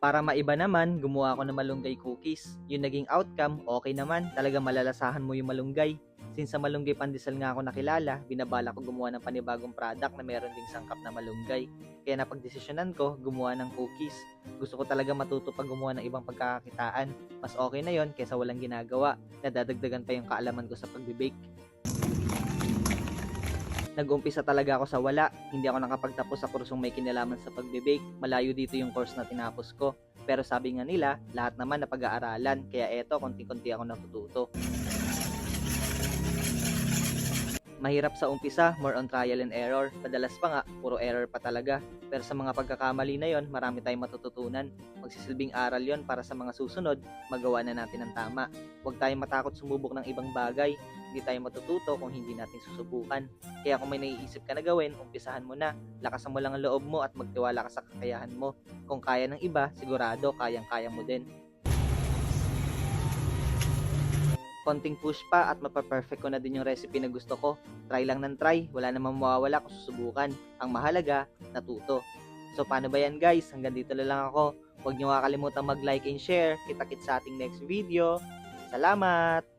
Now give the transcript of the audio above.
Para maiba naman, gumawa ako ng malunggay cookies. Yung naging outcome, okay naman. Talaga malalasahan mo yung malunggay. Since sa malunggay pandesal nga ako nakilala, binabala ko gumawa ng panibagong product na meron ding sangkap na malunggay. Kaya napagdesisyonan ko, gumawa ng cookies. Gusto ko talaga matuto pag gumawa ng ibang pagkakakitaan. Mas okay na yon kaysa walang ginagawa. Nadadagdagan pa yung kaalaman ko sa pagbe-bake. Nag-umpisa talaga ako sa wala. Hindi ako nakapagtapos sa kursong may kinalaman sa pagbe-bake. Malayo dito yung course na tinapos ko. Pero sabi nga nila, lahat naman na pag-aaralan. Kaya eto, konti-konti ako natututo. Mahirap sa umpisa, more on trial and error. Madalas pa nga, puro error pa talaga. Pero sa mga pagkakamali na yon, marami tayong matututunan. Magsisilbing aral yon para sa mga susunod, magawa na natin ng tama. Huwag tayong matakot sumubok ng ibang bagay. Hindi tayo matututo kung hindi natin susubukan. Kaya kung may naiisip ka na gawin, umpisahan mo na. Lakasan mo lang ang loob mo at magtiwala ka sa kakayahan mo. Kung kaya ng iba, sigurado kayang-kaya mo din. Konting push pa at mapaperfect ko na din yung recipe na gusto ko. Try lang ng try, wala namang mawawala kung susubukan. Ang mahalaga, natuto. So paano ba yan guys? Hanggang dito na lang ako. Huwag niyo kakalimutan mag-like and share. Kita-kits sa ating next video. Salamat!